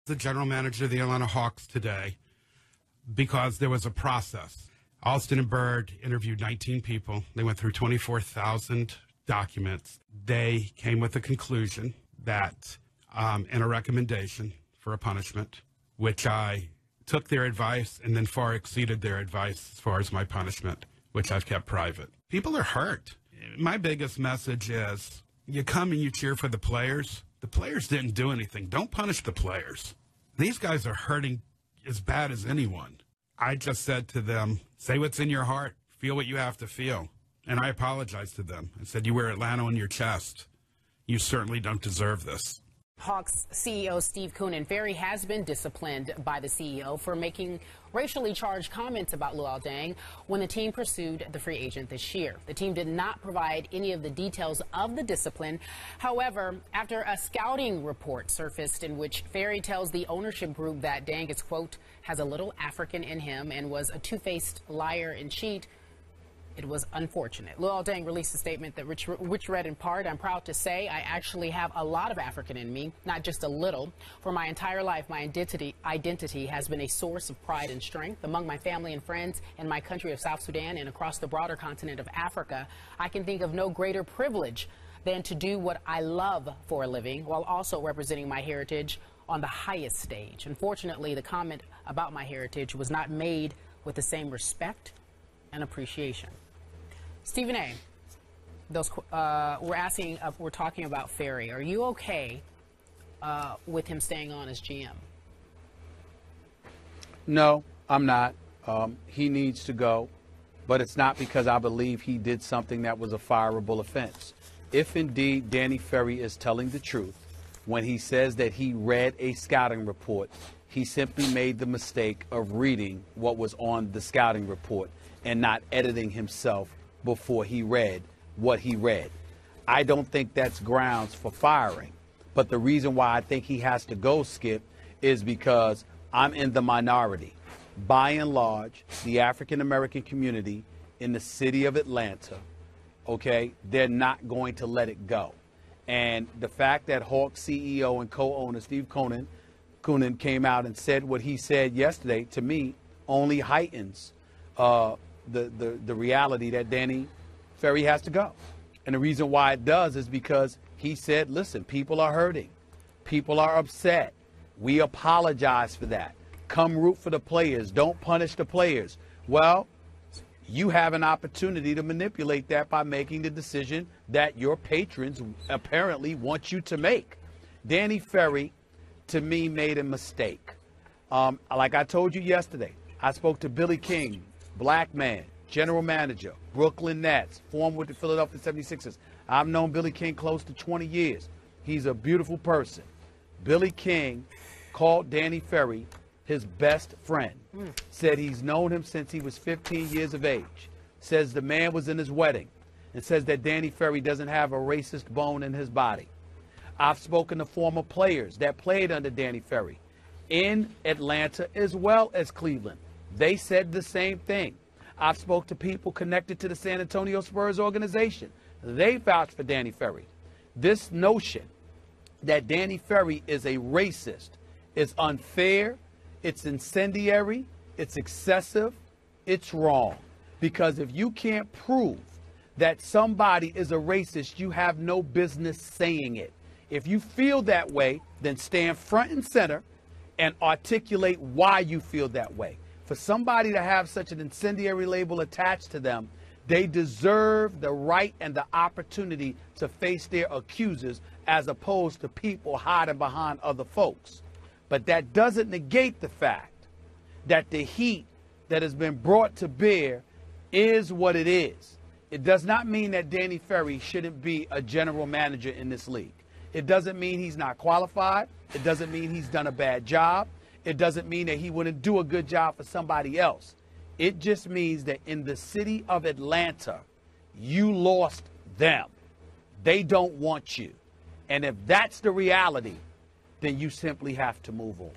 The general manager of the Atlanta Hawks today because there was a process. Alston and Bird interviewed 19 people. They went through 24,000 documents. They came with a conclusion that, and a recommendation for a punishment, which I took their advice and then far exceeded their advice as far as my punishment, which I've kept private. People are hurt. My biggest message is you come and you cheer for the players. The players didn't do anything. Don't punish the players. These guys are hurting as bad as anyone. I just said to them, say what's in your heart. Feel what you have to feel. And I apologized to them. I said, you wear Atlanta on your chest. You certainly don't deserve this. Hawks CEO Steve Koonin. Ferry has been disciplined by the CEO for making racially charged comments about Luol Deng when the team pursued the free agent this year. The team did not provide any of the details of the discipline. However, after a scouting report surfaced in which Ferry tells the ownership group that Deng is, quote, has a little African in him and was a two-faced liar and cheat, it was unfortunate. Luol Deng released a statement that which read in part, I'm proud to say I actually have a lot of African in me, not just a little. For my entire life, my identity has been a source of pride and strength. Among my family and friends in my country of South Sudan and across the broader continent of Africa, I can think of no greater privilege than to do what I love for a living while also representing my heritage on the highest stage. Unfortunately, the comment about my heritage was not made with the same respect and appreciation. Stephen A., we're talking about Ferry. Are you okay with him staying on as GM? No, I'm not. He needs to go, but it's not because I believe he did something that was a fireable offense. If indeed Danny Ferry is telling the truth when he says that he read a scouting report, he simply made the mistake of reading what was on the scouting report and not editing himself before he read what he read. I don't think that's grounds for firing. But the reason why I think he has to go, Skip, is because I'm in the minority. By and large, the African-American community in the city of Atlanta, okay, they're not going to let it go. And the fact that Hawks CEO and co-owner Steve Koonin came out and said what he said yesterday, to me, only heightens the reality that Danny Ferry has to go. And the reason why it does is because he said, listen, people are hurting. People are upset. We apologize for that. Come root for the players. Don't punish the players. Well, you have an opportunity to manipulate that by making the decision that your patrons apparently want you to make. Danny Ferry, to me, made a mistake. Like I told you yesterday, I spoke to Billy King, black man, general manager, Brooklyn Nets, former with the Philadelphia 76ers. I've known Billy King close to 20 years. He's a beautiful person. Billy King called Danny Ferry his best friend. Said he's known him since he was 15 years of age. Says the man was in his wedding. And says that Danny Ferry doesn't have a racist bone in his body. I've spoken to former players that played under Danny Ferry in Atlanta as well as Cleveland. They said the same thing. I've spoke to people connected to the San Antonio Spurs organization. They vouched for Danny Ferry. This notion that Danny Ferry is a racist is unfair, it's incendiary, it's excessive, it's wrong. Because if you can't prove that somebody is a racist, you have no business saying it. If you feel that way, then stand front and center and articulate why you feel that way. For somebody to have such an incendiary label attached to them, they deserve the right and the opportunity to face their accusers as opposed to people hiding behind other folks. But that doesn't negate the fact that the heat that has been brought to bear is what it is. It does not mean that Danny Ferry shouldn't be a general manager in this league. It doesn't mean he's not qualified. It doesn't mean he's done a bad job. It doesn't mean that he wouldn't do a good job for somebody else. It just means that in the city of Atlanta, you lost them. They don't want you. And if that's the reality, then you simply have to move on.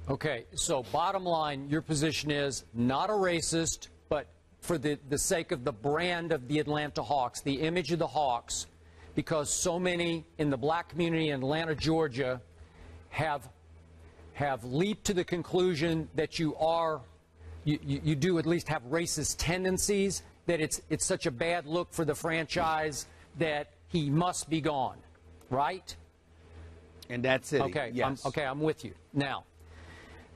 Okay, so bottom line, your position is not a racist, but for the sake of the brand of the Atlanta Hawks, the image of the Hawks, because so many in the black community in Atlanta, Georgia, have have leaped to the conclusion that you do at least have racist tendencies, that it's such a bad look for the franchise that he must be gone, right? And that's it. Okay, yes. I'm with you. Now,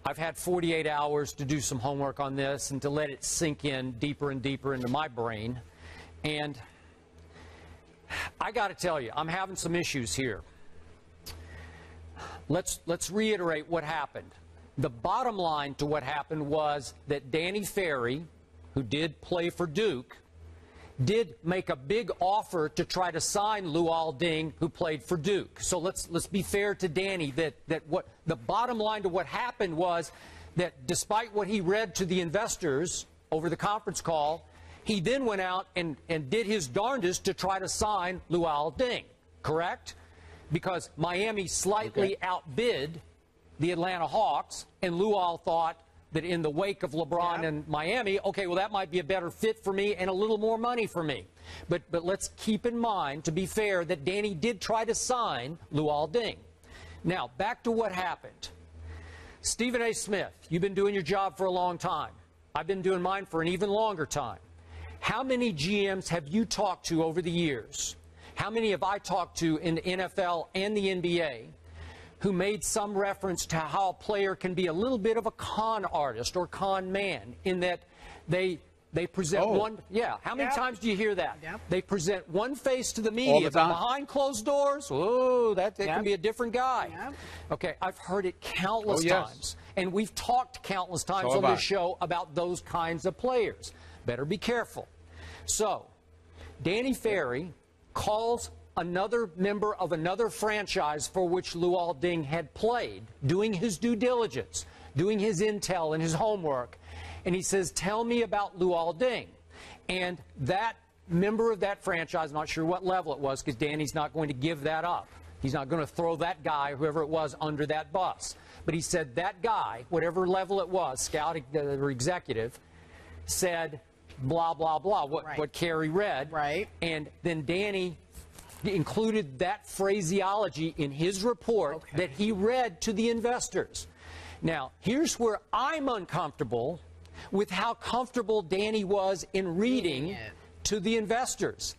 I've had 48 hours to do some homework on this and to let it sink in deeper and deeper into my brain. And I got to tell you, I'm having some issues here. Let's reiterate what happened. The bottom line to what happened was that Danny Ferry, who did play for Duke, did make a big offer to try to sign Luol Deng, who played for Duke. So let's be fair to Danny that what the bottom line to what happened was that despite what he read to the investors over the conference call, he then went out and did his darndest to try to sign Luol Deng, correct? Because Miami slightly outbid the Atlanta Hawks, and Luol thought that in the wake of LeBron and Miami, okay, well, that might be a better fit for me and a little more money for me. But let's keep in mind, to be fair, that Danny did try to sign Luol Deng. Now, back to what happened. Stephen A. Smith, you've been doing your job for a long time. I've been doing mine for an even longer time. How many GMs have you talked to over the years? How many have I talked to in the NFL and the NBA who made some reference to how a player can be a little bit of a con artist or con man in that they present one. Yeah. How many times do you hear that? They present one face to the media, but behind closed doors, oh, that can be a different guy. Okay. I've heard it countless times. And we've talked countless times on this show about those kinds of players. Better be careful. So, Danny Ferry calls another member of another franchise for which Luol Deng had played, doing his due diligence, doing his intel and his homework, and he says, tell me about Luol Deng. And that member of that franchise, I'm not sure what level it was, because Danny's not going to give that up. He's not going to throw that guy, whoever it was, under that bus. But he said that guy, whatever level it was, scout or executive, said blah, blah, blah, what Kerry read. Right. And then Danny included that phraseology in his report that he read to the investors. Now, here's where I'm uncomfortable with how comfortable Danny was in reading to the investors.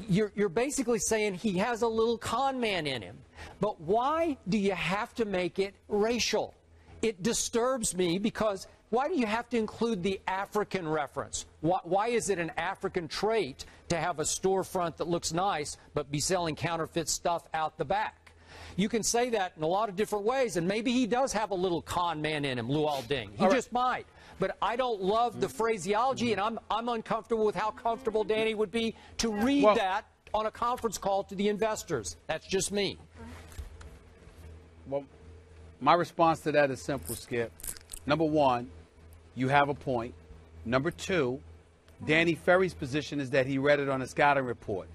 You're basically saying he has a little con man in him. But why do you have to make it racial? It disturbs me because why do you have to include the African reference? Why is it an African trait to have a storefront that looks nice but be selling counterfeit stuff out the back? You can say that in a lot of different ways, and maybe he does have a little con man in him, Luol Deng. He just might. But I don't love the phraseology, and I'm uncomfortable with how comfortable Danny would be to read that on a conference call to the investors. That's just me. Well, my response to that is simple, Skip. Number one, you have a point. Number two, Danny Ferry's position is that he read it on a scouting report.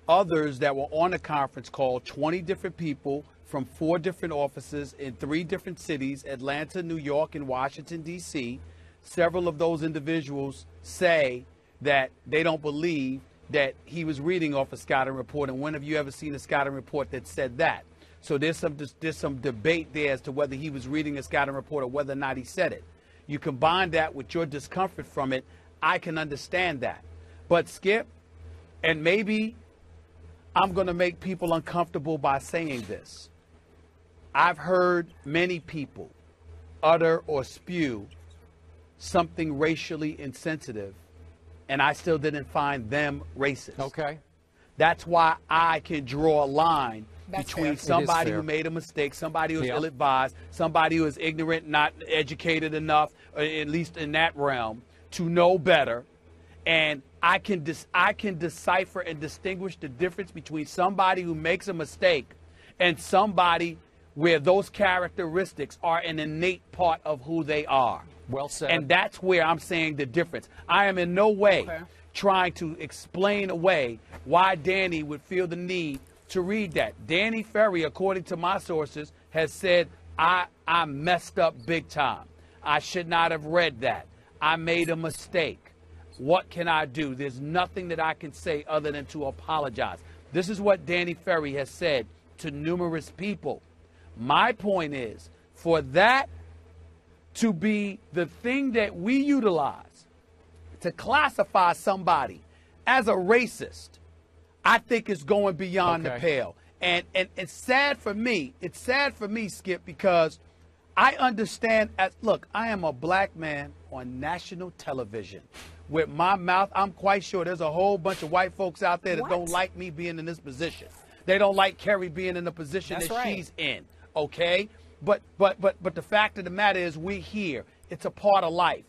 Others that were on the conference call, 20 different people from 4 different offices in 3 different cities, Atlanta, New York, and Washington, D.C., several of those individuals say that they don't believe that he was reading off a scouting report. And when have you ever seen a scouting report that said that? So there's some debate there as to whether he was reading a scouting report or whether or not he said it. You combine that with your discomfort from it, I can understand that. But Skip, and maybe I'm going to make people uncomfortable by saying this. I've heard many people utter or spew something racially insensitive, and I still didn't find them racist. Okay. That's why I can draw a line between somebody who made a mistake, somebody who's ill-advised, somebody who is ignorant, not educated enough, at least in that realm, to know better. And I can decipher and distinguish the difference between somebody who makes a mistake and somebody where those characteristics are an innate part of who they are. Well said. And that's where I'm saying the difference. I am in no way trying to explain away why Danny would feel the need to read that. Danny Ferry, according to my sources, has said, I messed up big time. I should not have read that. I made a mistake. What can I do? There's nothing that I can say other than to apologize. This is what Danny Ferry has said to numerous people. My point is, for that to be the thing that we utilize to classify somebody as a racist, I think is going beyond the pale. And it's sad for me. It's sad for me, Skip, because I understand. Look, I am a black man on national television. With my mouth, I'm quite sure there's a whole bunch of white folks out there that don't like me being in this position. They don't like Kerry being in the position she's in. Okay? But the fact of the matter is we're here. It's a part of life.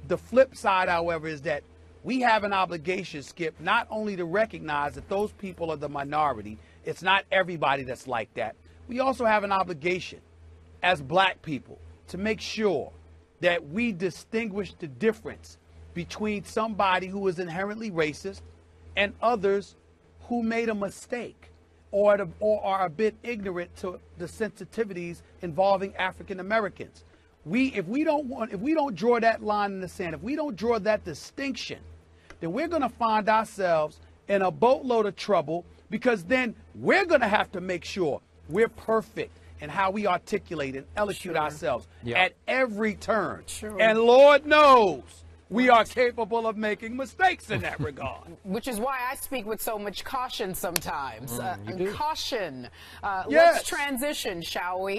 The flip side, however, is that we have an obligation, Skip, not only to recognize that those people are the minority. It's not everybody that's like that. We also have an obligation as black people to make sure that we distinguish the difference between somebody who is inherently racist and others who made a mistake or are a bit ignorant to the sensitivities involving African Americans. If we don't draw that line in the sand, if we don't draw that distinction, then we're going to find ourselves in a boatload of trouble, because then we're going to have to make sure we're perfect in how we articulate and elocute ourselves at every turn. And Lord knows we are capable of making mistakes in that regard. Which is why I speak with so much caution sometimes. Caution. Let's transition, shall we?